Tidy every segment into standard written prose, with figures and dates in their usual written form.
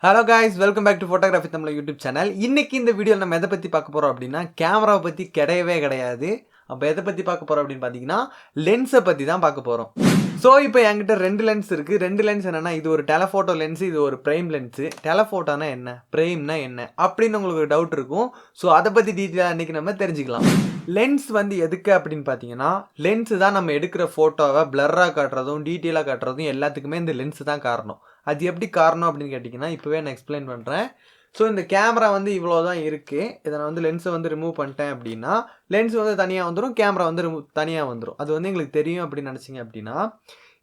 Hello guys, welcome back to Photography Tamizha YouTube channel. இன்னைக்கு இந்த வீடியோல நம்ம எதை பத்தி பார்க்க போறோம் அப்படின்னா கேமராவை பத்தி கிடையவே கிடையாது. அப்ப எதை பத்தி பார்க்க போறோம் அப்படின்னு பாத்தீங்கன்னா லென்ஸை பத்தி தான் பார்க்க போறோம். ஸோ இப்போ என்கிட்ட ரெண்டு லென்ஸ் இருக்கு. ரெண்டு லென்ஸ் என்னன்னா இது ஒரு டெலஃபோட்டோ லென்ஸ், இது ஒரு பிரைம் லென்ஸ். டெலஃபோட்டோனா என்ன, பிரைம்னா என்ன அப்படின்னு உங்களுக்கு ஒரு டவுட் இருக்கும். ஸோ அதை பத்தி டீட்டெயிலாக இன்னைக்கு நம்ம தெரிஞ்சுக்கலாம். லென்ஸ் வந்து எதுக்கு அப்படின்னு பார்த்தீங்கன்னா லென்ஸ் தான் நம்ம எடுக்கிற ஃபோட்டோவை பிளர்ராக காட்டுறதும் டீட்டெயிலாக காட்டுறதும் எல்லாத்துக்குமே இந்த லென்ஸ் தான் காரணம். அது எப்படி காரணம் அப்படின்னு கேட்டிங்கன்னா இப்போவே நான் எக்ஸ்பிளைன் பண்ணுறேன். ஸோ இந்த கேமரா வந்து இவ்வளோ தான் இருக்குது. இதை நான் வந்து லென்ஸை வந்து ரிமூவ் பண்ணிட்டேன் அப்படின்னா லென்ஸ் வந்து தனியாக வந்துடும், கேமரா வந்து தனியாக வந்துடும். அது வந்து எங்களுக்கு தெரியும் அப்படின்னு நினச்சிங்க அப்படின்னா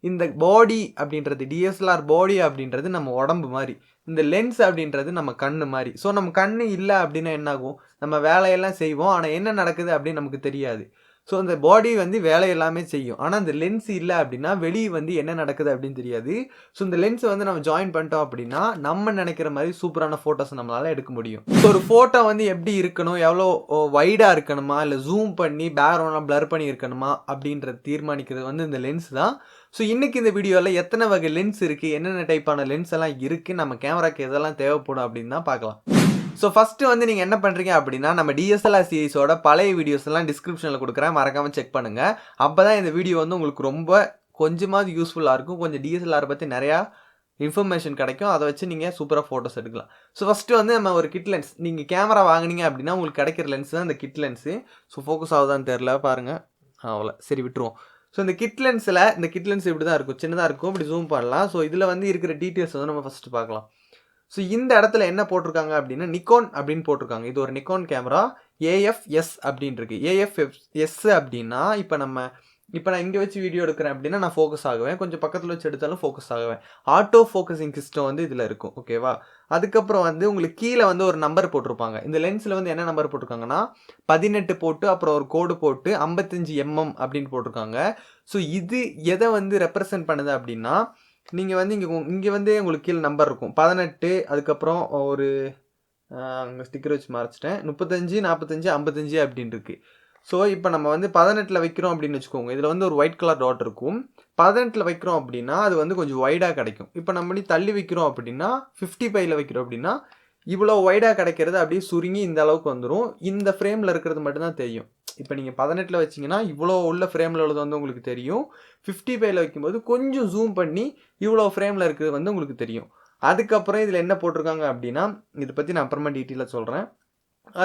இந்த பாடி அப்படின்றது டிஎஸ்எல்ஆர் பாடி அப்படின்றது நம்ம உடம்பு மாதிரி, இந்த லென்ஸ் அப்படின்றது நம்ம கண்ணு மாதிரி. ஸோ நம்ம கண்ணு இல்லை அப்படின்னா என்னாகும், நம்ம வேலையெல்லாம் செய்வோம் ஆனால் என்ன நடக்குது அப்படின்னு நமக்கு தெரியாது. ஸோ அந்த பாடி வந்து வேலை எல்லாமே செய்யும், ஆனால் அந்த லென்ஸ் இல்லை அப்படின்னா வெளியே வந்து என்ன நடக்குது அப்படின்னு தெரியாது. ஸோ இந்த லென்ஸை வந்து நம்ம ஜாயின் பண்ணிட்டோம் அப்படின்னா நம்ம நினைக்கிற மாதிரி சூப்பரான ஃபோட்டோஸ் நம்மளால் எடுக்க முடியும். ஸோ ஒரு ஃபோட்டோ வந்து எப்படி இருக்கணும், எவ்வளோ வைடாக இருக்கணுமா இல்லை ஜூம் பண்ணி பேக்ரவுண்டாக பிளர் பண்ணி இருக்கணுமா அப்படின்றத தீர்மானிக்கிறது வந்து இந்த லென்ஸ் தான். ஸோ இன்றைக்கி இந்த வீடியோவில் எத்தனை வகை லென்ஸ் இருக்குது, என்னென்ன டைப்பான லென்ஸ் எல்லாம் இருக்குது, நம்ம கேமராக்கு எதெல்லாம் தேவைப்படும் அப்படின்னு தான் பார்க்கலாம். ஸோ ஃபஸ்ட்டு வந்து நீங்கள் என்ன பண்ணுறீங்க அப்படின்னா நம்ம டிஎஸ்எல்ஆர் சீரிஸோட பழைய வீடியோஸ் எல்லாம் டிஸ்கிரிப்ஷனில் கொடுக்குறேன், மறக்காமல் செக் பண்ணுங்கள். அப்போ தான் இந்த வீடியோ வந்து உங்களுக்கு ரொம்ப கொஞ்சமாவது யூஸ்ஃபுல்லாக இருக்கும். கொஞ்சம் டிஎஸ்எல்ஆர் பற்றி நிறையா இன்ஃபர்மேஷன் கிடைக்கும், அதை வச்சு நீங்கள் சூப்பராக ஃபோட்டோஸ் எடுக்கலாம். ஸோ ஃபஸ்ட்டு வந்து நம்ம ஒரு கிட் லென்ஸ், நீங்கள் கேமரா வாங்கினீங்க அப்படின்னா உங்களுக்கு கிடைக்கிற லென்ஸ் தான் இந்த கிட் லென்ஸு. ஸோ ஃபோக்கஸ் ஆகுதான்னு தெரில பாருங்கள், அவ்வளோ சரி விட்டுருவோம். ஸோ இந்த கிட் லென்ஸில் இந்த கிட் லென்ஸ் இப்படி தான் இருக்கும், சின்னதாக இருக்கும், இப்படி ஜூம் பண்ணலாம். ஸோ இதில் வந்து இருக்கிற டீட்டெயில்ஸ் வந்து நம்ம ஃபஸ்ட்டு பார்க்கலாம். ஸோ இந்த இடத்துல என்ன போட்டிருக்காங்க அப்படின்னா நிக்கோன் அப்படின்னு போட்டிருக்காங்க. இது ஒரு நிக்கோன் கேமரா, ஏஎஃப்எஸ் அப்படின்னு இருக்கு. ஏஎஃப்எஸ் அப்படின்னா இப்போ நான் இங்கே வச்சு வீடியோ எடுக்கிறேன் அப்படின்னா நான் ஃபோக்கஸ் ஆகுவேன், கொஞ்சம் பக்கத்தில் வச்சு எடுத்தாலும் ஃபோக்கஸ் ஆகுவேன். ஆட்டோ ஃபோக்கஸிங் சிஸ்டம் வந்து இதில் இருக்கும், ஓகேவா. அதுக்கப்புறம் வந்து உங்களுக்கு கீழே வந்து ஒரு நம்பர் போட்டிருப்பாங்க. இந்த லென்ஸில் வந்து என்ன நம்பர் போட்டிருக்காங்கன்னா 18 போட்டு அப்புறம் ஒரு கோடு போட்டு 55 mm அப்படின்னு போட்டிருக்காங்க. ஸோ இது எதை வந்து ரெப்ரசன்ட் பண்ணுது அப்படின்னா நீங்கள் வந்து இங்கே வந்து உங்களுக்கு கீழே நம்பர் இருக்கும் 18, அதுக்கப்புறம் ஒரு அங்கே ஸ்டிக்கர் வச்சு மறைச்சிட்டேன், 35, 45, 55 அப்படின்னு இருக்கு. ஸோ இப்போ நம்ம வந்து 18 வைக்கிறோம் அப்படின்னு வச்சுக்கோங்க, இதில் வந்து ஒரு ஒயிட் கலர் டாட் இருக்கும். 18 வைக்கிறோம் அப்படின்னா அது வந்து கொஞ்சம் வைடாக கிடைக்கும். இப்போ நம்ம தள்ளி வைக்கிறோம் அப்படின்னா 55 வைக்கிறோம் அப்படின்னா இவ்வளோ வைடாக கிடைக்கிறது அப்படியே சுருங்கி இந்த அளவுக்கு வந்துடும். இந்த ஃப்ரேமில் இருக்கிறது மட்டும்தான் தெரியும். இப்போ நீங்கள் 18 வச்சிங்கன்னா இவ்வளோ உள்ள ஃப்ரேமில் உள்ளது வந்து உங்களுக்கு தெரியும். 55 வைக்கும்போது கொஞ்சம் ஜூம் பண்ணி இவ்வளோ ஃப்ரேமில் இருக்கிறது வந்து உங்களுக்கு தெரியும். அதுக்கப்புறம் இதில் என்ன போட்டிருக்காங்க அப்படின்னா இதை பற்றி நான் அப்புறமா டீட்டெயிலாக சொல்கிறேன்.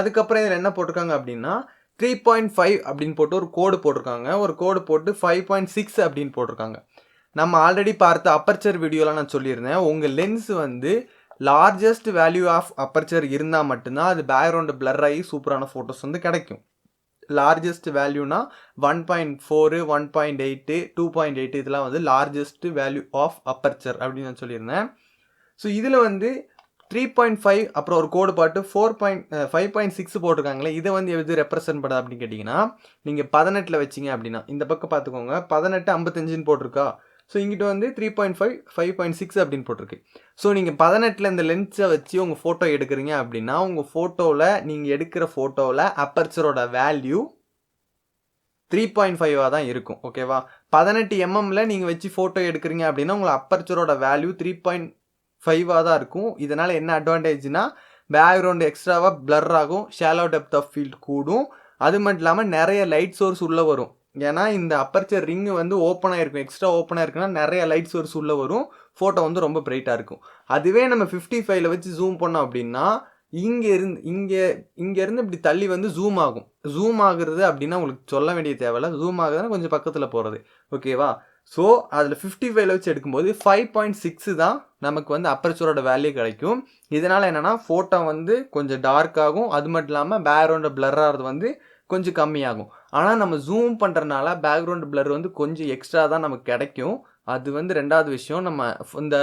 அதுக்கப்புறம் இதில் என்ன போட்டிருக்காங்க அப்படின்னா 3.5 அப்படின்னு போட்டு ஒரு கோடு போட்டிருக்காங்க. ஒரு கோடு போட்டு 5.6 அப்படின்னு போட்டிருக்காங்க. நம்ம ஆல்ரெடி பார்த்த அப்பர்ச்சர் வீடியோலாம் நான் சொல்லியிருந்தேன், உங்கள் லென்ஸ் வந்து லார்ஜஸ்ட் வேல்யூ ஆஃப் அப்பர்ச்சர் இருந்தால் மட்டும்தான் அது பேக்ரவுண்டு பிளர் ஆகி சூப்பரான ஃபோட்டோஸ் வந்து கிடைக்கும். லார்ஜஸ்ட் வேல்யூனா 1.4, 1.8, 2.8 இதெல்லாம் வந்து லார்ஜஸ்ட் வேல்யூ ஆஃப் அப்பர்ச்சர் அப்படின்னு நான் சொல்லியிருந்தேன். ஸோ இதில் வந்து 3.5 அப்புறம் ஒரு கோடு பாட்டு 5.6 போட்டிருக்காங்களே, இதை வந்து எது ரெப்ரசன்ட் பண்ணுது அப்படின்னு கேட்டிங்கன்னா நீங்கள் 18 வச்சிங்க அப்படின்னா இந்த பக்கம் பார்த்துக்கோங்க, 18 55 போட்டிருக்கா. ஸோ இங்கிட்ட வந்து 3.5 5.6 அப்படின்னு போட்டிருக்கு. ஸோ நீங்கள் 18 இந்த லென்ஸை வச்சு உங்கள் ஃபோட்டோ எடுக்கிறீங்க அப்படின்னா உங்கள் ஃபோட்டோவில் நீங்கள் எடுக்கிற ஃபோட்டோவில் அப்பர்ச்சரோட வேல்யூ 3.5 தான் இருக்கும், ஓகேவா. 18 mmல நீங்கள் வச்சு ஃபோட்டோ எடுக்கிறீங்க அப்படின்னா உங்கள் அப்பர்ச்சரோட வேல்யூ 3.5 தான் இருக்கும். இதனால் என்ன அட்வான்டேஜ்னா பேக்ரவுண்டு எக்ஸ்ட்ராவாக பிளர் ஆகும், ஷாலோ டெப்த் ஆஃப் ஃபீல்ட் கூடும். அது மட்டும் இல்லாமல் நிறைய லைட் சோர்ஸ் உள்ளே வரும். ஏன்னா இந்த அப்பர்ச்சர் ரிங்கு வந்து ஓப்பனாக இருக்கும், எக்ஸ்ட்ரா ஓப்பனாக இருக்குன்னா நிறைய லைட் சோர்ஸ் உள்ளே வரும், ஃபோட்டோ வந்து ரொம்ப பிரைட்டாக இருக்கும். அதுவே நம்ம 55 வச்சு ஜூம் பண்ணோம் அப்படின்னா இங்கேருந்து இப்படி தள்ளி வந்து ஜூம் ஆகும். ஜூம் ஆகுறது அப்படின்னா உங்களுக்கு சொல்ல வேண்டிய தேவையில்ல, ஜூம் ஆகுதுன்னா கொஞ்சம் பக்கத்தில் போகிறது, ஓகேவா. ஸோ அதில் 55 வச்சு எடுக்கும்போது 5.6 தான் நமக்கு வந்து அப்பர்ச்சரோட வேல்யூ கிடைக்கும். இதனால் என்னென்னா ஃபோட்டோ வந்து கொஞ்சம் டார்க் ஆகும், அது மட்டும் இல்லாமல் பேக்ரவுண்டு பிளர் ஆகிறது வந்து கொஞ்சம் கம்மியாகும். ஆனால் நம்ம ஜூம் பண்ணுறதுனால பேக்ரவுண்டு பிளர் வந்து கொஞ்சம் எக்ஸ்ட்ரா தான் நமக்கு கிடைக்கும். அது வந்து ரெண்டாவது விஷயம், நம்ம இந்த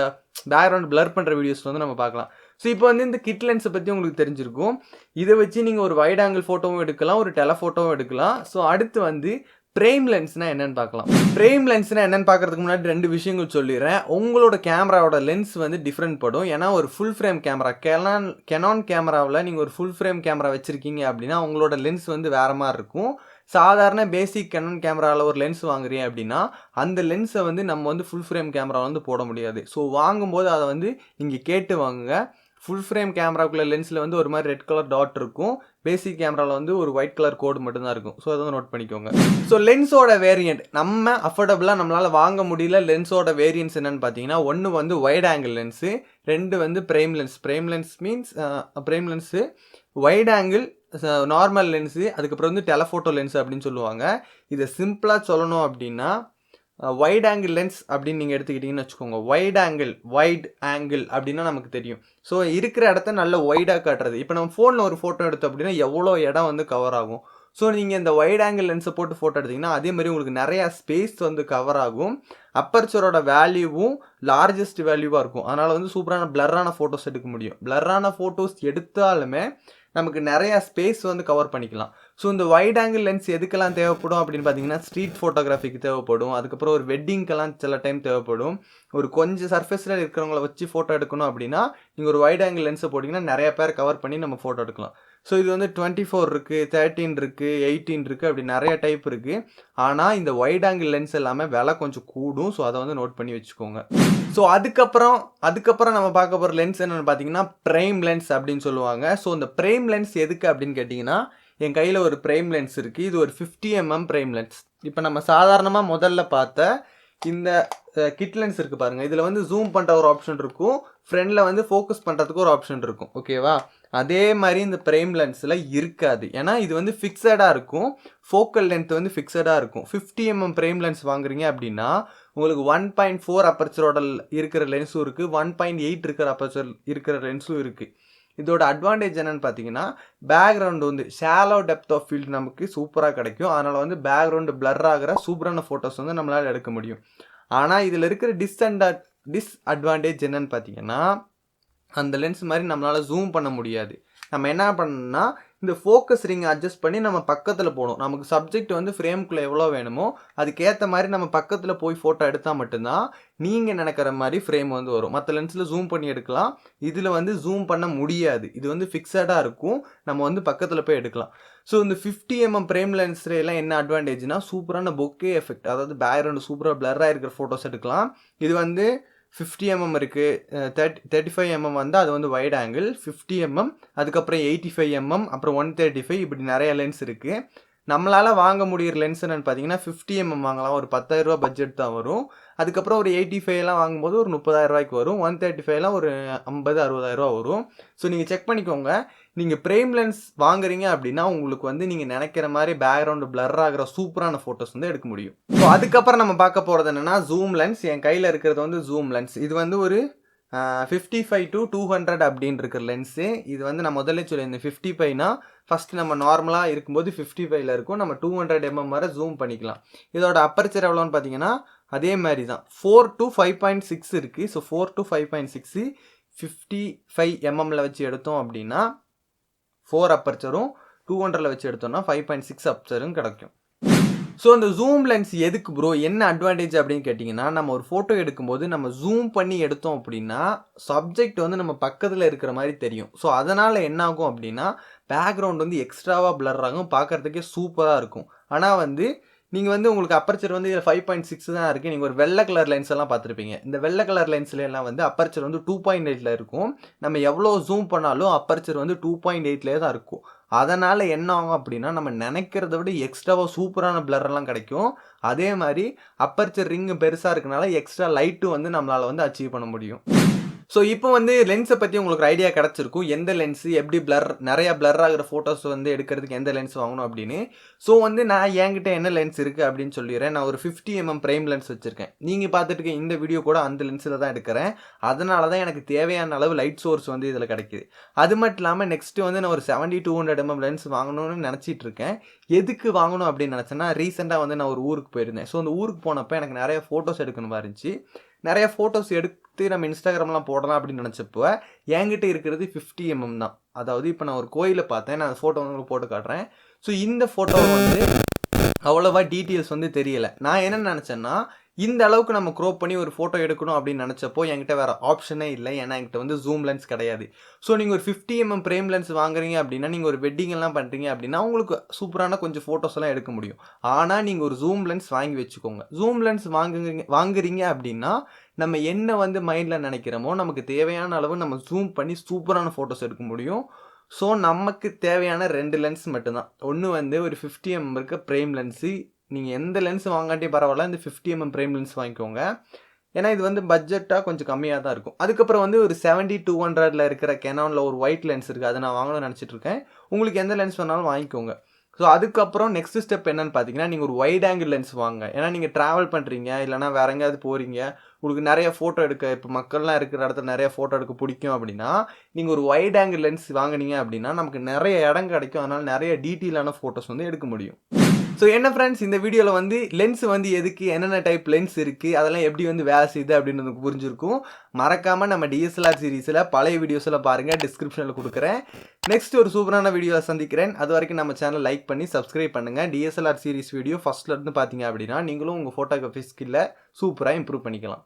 பேக்ரவுண்ட் பிளர் பண்ணுற வீடியோஸ் வந்து நம்ம பார்க்கலாம். ஸோ இப்போ வந்து இந்த கிட் லென்ஸை பற்றி உங்களுக்கு தெரிஞ்சிருக்கும். இதை வச்சு நீங்கள் ஒரு வைட் ஆங்கிள் ஃபோட்டோவும் எடுக்கலாம், ஒரு டெலஃபோட்டோவும் எடுக்கலாம். ஸோ அடுத்து வந்து ஃப்ரேம் லென்ஸ்னா என்னன்னு பார்க்கலாம். ஃப்ரேம் லென்ஸ்னா என்னன்னு பார்க்கறதுக்கு முன்னாடி ரெண்டு விஷயங்கள் சொல்லிடுறேன். உங்களோட கேமராவோட லென்ஸ் வந்து டிஃப்ரெண்ட் படும். ஏன்னா ஒரு ஃபுல் ஃப்ரேம் கேமரா கெனான் கேமராவில் நீங்கள் ஒரு ஃபுல் ஃப்ரேம் கேமரா வச்சுருக்கீங்க அப்படின்னா உங்களோட லென்ஸ் வந்து வேறு மாதிரி இருக்கும். சாதாரண பேசிக் கேனன் கேமராவில் ஒரு லென்ஸ் வாங்குறீங்க அப்படின்னா அந்த லென்ஸை வந்து நம்ம வந்து ஃபுல் ஃப்ரேம் கேமரா வந்து போட முடியாது. ஸோ வாங்கும்போது அதை வந்து நீங்கள் கேட்டு வாங்குங்க. ஃபுல் ஃப்ரேம் கேமராக்குள்ள லென்ஸில் வந்து ஒரு மாதிரி ரெட் கலர் டாட் இருக்கும். பேசிக் கேமராவில் வந்து ஒரு ஒயிட் கலர் கோடு மட்டும்தான் இருக்கும். ஸோ அதை வந்து நோட் பண்ணிக்கோங்க. ஸோ லென்ஸோட வேரியண்ட் நம்ம அஃபோர்டபுளாக நம்மளால் வாங்க முடியல. லென்ஸோட வேரியன்ட்ஸ் என்னென்னு பார்த்தீங்கன்னா, ஒன்று வந்து வைட் ஆங்கிள் லென்ஸு, 2 வந்து prime lens. Prime lens means prime lens, wide angle normal lens, அதுக்கப்புறம் வந்து டெலஃபோட்டோ லென்ஸ் அப்படின்னு சொல்லுவாங்க. இதை சிம்பிளாக சொல்லணும் அப்படின்னா, வைட் ஆங்கிள் லென்ஸ் அப்படின்னு நீங்கள் எடுத்துக்கிட்டிங்கன்னு வச்சுக்கோங்க. வைட் ஆங்கிள் அப்படின்னா நமக்கு தெரியும். ஸோ இருக்கிற இடத்த நல்ல வைடாக காட்டுறது. இப்போ நம்ம ஃபோனில் ஒரு ஃபோட்டோ எடுத்தோம் அப்படின்னா எவ்வளோ இடம் வந்து கவர் ஆகும். ஸோ நீங்கள் இந்த வைட் ஆங்கிள் லென்ஸை போட்டு ஃபோட்டோ எடுத்திங்கன்னா அதே மாதிரி உங்களுக்கு நிறையா ஸ்பேஸ் வந்து கவர் ஆகும். அப்பர்ச்சரோட வேல்யூவும் லார்ஜஸ்ட் வேல்யூவாக இருக்கும். அதனால் வந்து சூப்பரான பிளரான ஃபோட்டோஸ் எடுக்க முடியும். பிளரான ஃபோட்டோஸ் எடுத்தாலுமே நமக்கு நிறையா ஸ்பேஸ் வந்து கவர் பண்ணிக்கலாம். ஸோ இந்த வைட் ஆங்கிள் லென்ஸ் எதுக்கெல்லாம் தேவைப்படும் அப்படின்னு பார்த்தீங்கன்னா, ஸ்ட்ரீட் ஃபோட்டோகிராஃபிக்கு தேவைப்படும். அதுக்கப்புறம் ஒரு வெட்டிங்க்கெல்லாம் சில டைம் தேவைப்படும். ஒரு கொஞ்சம் சர்ஃபேஸில் இருக்கிறவங்கள வச்சு ஃபோட்டோ எடுக்கணும் அப்படின்னா நீங்கள் ஒரு வைட் ஆங்கிள் லென்ஸை போட்டிங்கன்னா நிறைய பேர் கவர் பண்ணி நம்ம ஃபோட்டோ எடுக்கலாம். ஸோ இது வந்து 24 இருக்குது, 13 இருக்குது, 18 இருக்குது, அப்படி நிறைய டைப் இருக்குது. ஆனால் இந்த வைட் ஆங்கிள் லென்ஸ் எல்லாமே விலை கொஞ்சம் கூடும். ஸோ அதை வந்து நோட் பண்ணி வச்சுக்கோங்க. ஸோ அதுக்கப்புறம் நம்ம பார்க்க போகிற லென்ஸ் என்னென்னு பார்த்தீங்கன்னா, ப்ரைம் லென்ஸ் அப்படின்னு சொல்லுவாங்க. ஸோ இந்த ப்ரைம் லென்ஸ் எதுக்கு அப்படின்னு கேட்டிங்கன்னா, என் கையில் ஒரு ப்ரைம் லென்ஸ் இருக்குது. இது ஒரு 50mm ப்ரைம் லென்ஸ். இப்போ நம்ம சாதாரணமாக முதல்ல பார்த்த இந்த கிட் லென்ஸ் இருக்குது பாருங்கள். இதில் வந்து ஜூம் பண்ணுற ஒரு ஆப்ஷன் இருக்கும், ஃப்ரண்டில் வந்து ஃபோக்கஸ் பண்ணுறதுக்கு ஒரு ஆப்ஷன் இருக்கும். ஓகேவா? அதே மாதிரி இந்த ப்ரைம் லென்ஸில் இருக்காது. ஏன்னா இது வந்து ஃபிக்ஸடாக இருக்கும். ஃபோக்கல் லென்த் வந்து ஃபிக்ஸடாக இருக்கும். 50mm ப்ரைம் லென்ஸ் வாங்குறீங்க அப்படின்னா உங்களுக்கு 1.4 அப்பர்ச்சரோட இருக்கிற லென்ஸும் இருக்குது, 1.8 இருக்கிற அப்பர்ச்சர் இருக்கிற லென்ஸும் இருக்குது. இதோட அட்வான்டேஜ் என்னென்னு பார்த்தீங்கன்னா, பேக்ரவுண்டு வந்து ஷாலோ டெப்த் ஆஃப் ஃபீல்டு நமக்கு சூப்பராக கிடைக்கும். அதனால் வந்து பேக்ரவுண்டு பிளர் ஆகிற சூப்பரான ஃபோட்டோஸ் வந்து நம்மளால் எடுக்க முடியும். ஆனால் இதில் இருக்கிற டிஸ்அட்வான்டேஜ் என்னென்னு பார்த்தீங்கன்னா, அந்த லென்ஸ் மாதிரி நம்மளால் ஜூம் பண்ண முடியாது. நம்ம என்ன பண்ணணும்னா, இந்த ஃபோக்கஸ் ரிங் அட்ஜஸ்ட் பண்ணி நம்ம பக்கத்தில் போகணும். நமக்கு சப்ஜெக்ட் வந்து ஃப்ரேம்குள்ளே எவ்வளோ வேணுமோ அதுக்கேற்ற மாதிரி நம்ம பக்கத்தில் போய் ஃபோட்டோ எடுத்தால் மட்டும்தான் நீங்கள் நினைக்கிற மாதிரி ஃப்ரேம் வந்து வரும். மற்ற லென்ஸில் ஜூம் பண்ணி எடுக்கலாம், இதில் வந்து ஜூம் பண்ண முடியாது. இது வந்து ஃபிக்ஸடாக இருக்கும், நம்ம வந்து பக்கத்தில் போய் எடுக்கலாம். ஸோ இந்த 50mm ப்ரைம் லென்ஸில் எல்லாம் என்ன அட்வான்டேஜ்னா, சூப்பரான பொக்கே எஃபெக்ட், அதாவது பேக்ரவுண்டு சூப்பராக பிளராக இருக்கிற ஃபோட்டோஸ் எடுக்கலாம். இது வந்து 50mm இருக்குது, 35mm வந்து அது வந்து வைட் ஆங்கிள், 50mm, அதுக்கப்புறம் 85mm, அப்புறம் 135, இப்படி நிறைய லென்ஸ் இருக்குது. நம்மளால் வாங்க முடிகிற லென்ஸ் என்னென்னு பார்த்தீங்கன்னா 50mm வாங்கலாம், ஒரு 10,000 பட்ஜெட் தான் வரும். அதுக்கப்புறம் ஒரு 85 வாங்கும்போது ஒரு 30,000 வரும். 135 ஒரு 50,000-60,000 வரும். ஸோ நீங்கள் செக் பண்ணிக்கோங்க. நீங்கள் ப்ரைம் லென்ஸ் வாங்குறீங்க அப்படின்னா உங்களுக்கு வந்து நீங்கள் நினைக்கிற மாதிரி பேக்ரவுண்டு பிளர் ஆகிற சூப்பரான ஃபோட்டோஸ் வந்து எடுக்க முடியும். ஸோ அதுக்கப்புறம் நம்ம பார்க்க போகிறது என்னென்னா ஜூம் லென்ஸ். என் கையில் இருக்கிறது வந்து ஜூம் லென்ஸ். இது வந்து ஒரு 55 to 200 அப்படின்னு இருக்கிற லென்ஸு. இது வந்து நான் முதல்ல சொல்லியிருந்தேன் 55னா ஃபஸ்ட்டு நம்ம நார்மலாக இருக்கும்போது 55ல் இருக்கும். நம்ம 200mm வரை ஜூம் பண்ணிக்கலாம். இதோட அப்பர்ச்சர் எவ்வளோன்னு பார்த்தீங்கன்னா அதே மாதிரி தான் 4 to 5.6 இருக்குது. ஸோ 4 to 5.6 55mm வச்சு எடுத்தோம் அப்படின்னா 4 அப்பர்ச்சரும், 200ல் வச்சு எடுத்தோம்னா 5.6 அப்பர்ச்சரும் கிடைக்கும். ஸோ அந்த ஜூம் லென்ஸ் எதுக்கு ப்ரோ, என்ன அட்வான்டேஜ் அப்படின்னு கேட்டிங்கன்னா, நம்ம ஒரு ஃபோட்டோ எடுக்கும்போது நம்ம ஜூம் பண்ணி எடுத்தோம் அப்படின்னா சப்ஜெக்ட் வந்து நம்ம பக்கத்தில் இருக்கிற மாதிரி தெரியும். ஸோ அதனால் என்ன ஆகும் அப்படின்னா பேக்ரவுண்ட் வந்து எக்ஸ்ட்ராவாக பிளர் ஆகும், பார்க்குறதுக்கே சூப்பராக இருக்கும். ஆனால் வந்து நீங்கள் வந்து உங்களுக்கு அப்பர்ச்சர் வந்து இதில் 5.6 தான் இருக்குது. நீங்கள் ஒரு வெள்ளை கலர் லென்ஸ் எல்லாம் பார்த்துருப்பீங்க. இந்த வெள்ளை கலர் லென்ஸ்ல எல்லாம் வந்து அப்பர்ச்சர் வந்து 2.8ல் இருக்கும். நம்ம எவ்வளோ ஜூம் பண்ணாலும் அப்பர்ச்சர் வந்து 2.8லே தான் இருக்கும். அதனால் என்ன ஆகும் அப்படின்னா நம்ம நினைக்கிறத விட எக்ஸ்ட்ராவாக சூப்பரான பிளரெல்லாம் கிடைக்கும். அதே மாதிரி அப்பர்ச்சர் ரிங்கு பெருசாக இருக்கனால எக்ஸ்ட்ரா லைட்டும் வந்து நம்மளால் வந்து அச்சீவ் பண்ண முடியும். ஸோ இப்போ வந்து லென்ஸை பற்றி உங்களுக்கு ஐடியா கிடச்சிருக்கும், எந்த லென்ஸு எப்படி நிறையா பிளர் ஆகிற ஃபோட்டோஸ் வந்து எடுக்கிறதுக்கு எந்த லென்ஸ் வாங்கணும் அப்படின்னு. ஸோ வந்து நான் என்கிட்ட என்ன லென்ஸ் இருக்குது அப்படின்னு சொல்லிடுறேன். நான் ஒரு 50mm ப்ரைம் லென்ஸ் வச்சுருக்கேன். நீங்கள் பார்த்துட்டு இருக்க இந்த வீடியோ கூட அந்த லென்ஸில் தான் எடுக்கிறேன். அதனால தான் எனக்கு தேவையான அளவு லைட் சோர்ஸ் வந்து இதில் கிடைக்கிது. அது மட்டும் இல்லாமல் நெக்ஸ்ட்டு வந்து நான் ஒரு 70-200mm லென்ஸ் வாங்கணும்னு நினச்சிட்டு இருக்கேன். எதுக்கு வாங்கணும் அப்படின்னு நினச்சேன்னா, ரீசெண்டாக வந்து நான் ஒரு ஊருக்கு போயிருந்தேன். ஸோ அந்த ஊருக்கு போனப்போ எனக்கு நிறைய ஃபோட்டோஸ் எடுக்கணுமா இருந்துச்சு. நிறைய ஃபோட்டோஸ் எடுத்து நம்ம இன்ஸ்டாகிராம்லாம் போடலாம் அப்படின்னு நினச்சப்போ என்கிட்ட இருக்கிறது 50mm தான். அதாவது இப்போ நான் ஒரு கோயிலை பார்த்தேன், நான் ஃபோட்டோ வந்து உங்களுக்கு போட்டு காட்டுறேன். ஸோ இந்த ஃபோட்டோ வந்து அவ்வளோவா டீட்டெயில்ஸ் வந்து தெரியலை. நான் என்ன நினச்சேன்னா, இந்த அளவுக்கு நம்ம க்ரோப் பண்ணி ஒரு ஃபோட்டோ எடுக்கணும் அப்படின்னு நினச்சப்போ என்கிட்ட வேறு ஆப்ஷனே இல்லை. ஏன்னா என்கிட்ட வந்து ஜூம் லென்ஸ் கிடையாது. ஸோ நீங்கள் ஒரு 50mm ஃப்ரேம் லென்ஸ் வாங்குறீங்க அப்படின்னா, நீங்கள் ஒரு வெட்டிங் எல்லாம் பண்ணுறீங்க அப்படின்னா உங்களுக்கு சூப்பரான கொஞ்சம் ஃபோட்டோஸ் எல்லாம் எடுக்க முடியும். ஆனால் நீங்கள் ஒரு ஜூம் லென்ஸ் வாங்கி வச்சுக்கோங்க. ஜூம் லென்ஸ் வாங்குறீங்க அப்படின்னா நம்ம என்ன வந்து மைண்டில் நினைக்கிறோமோ நமக்கு தேவையான அளவு நம்ம ஜூம் பண்ணி சூப்பரான ஃபோட்டோஸ் எடுக்க முடியும். ஸோ நமக்கு தேவையான 2 லென்ஸ் மட்டும்தான். ஒன்று வந்து ஒரு 50mm இருக்க ஃப்ரேம் லென்ஸு. நீங்கள் எந்த லென்ஸ் வாங்காட்டியும் பரவாயில்ல, இந்த 50mm ஃப்ரேம் லென்ஸ் வாங்கிக்கோங்க. ஏன்னா இது வந்து பட்ஜெட்டாக கொஞ்சம் கம்மியாக தான் இருக்கும். அதுக்கப்புறம் வந்து ஒரு 70-200 இருக்கிற கெனானில் ஒரு ஒயிட் லென்ஸ் இருக்குது. அதை நான் வாங்கணும்னு நினச்சிட்டு இருக்கேன். உங்களுக்கு எந்த லென்ஸ் வேணாலும் வாங்கிக்கோங்க. ஸோ அதுக்கப்புறம் நெக்ஸ்ட் ஸ்டெப் என்னன்னு பார்த்தீங்கன்னா, நீங்கள் ஒரு வைட் ஆங்கிள் லென்ஸ் வாங்க. ஏன்னா நீங்கள் ட்ராவல் பண்ணுறீங்க, இல்லைனா வேற எங்கேயாவது போகிறீங்க, உங்களுக்கு நிறைய ஃபோட்டோ எடுக்க, இப்போ மக்கள்லாம் இருக்கிற இடத்துல நிறைய ஃபோட்டோ எடுக்க பிடிக்கும் அப்படின்னா, நீங்கள் ஒரு வைட் ஆங்கிள் லென்ஸ் வாங்கினீங்க அப்படின்னா நமக்கு நிறைய இடம் கிடைக்கும். அதனால் நிறைய டீட்டெயிலான ஃபோட்டோஸ் வந்து எடுக்க முடியும். ஸோ என்ன ஃப்ரெண்ட்ஸ், இந்த வீடியோவில் வந்து லென்ஸ் வந்து எதுக்கு, என்னென்ன டைப் லென்ஸ் இருக்குது, அதெல்லாம் எப்படி வந்து வேலை செய்யுது அப்படின்னு எனக்கு புரிஞ்சிருக்கும். மறக்காமல் நம்ம DSLR சீரீஸில் பழைய வீடியோஸில் பாருங்கள், டிஸ்கிரிப்ஷனில் கொடுக்குறேன். நெக்ஸ்ட் ஒரு சூப்பரான வீடியோவில் சந்திக்கிறேன். அது வரைக்கும் நம்ம சேனல் லைக் பண்ணி சப்ஸ்கிரைப் பண்ணுங்கள். DSLR சீரீஸ் வீடியோ ஃபஸ்ட்லேருந்து பார்த்தீங்க அப்படின்னா நீங்களும் உங்கள் ஃபோட்டோகிராஃபி ஸ்கில்லை சூப்பராக இம்ப்ரூவ் பண்ணிக்கலாம்.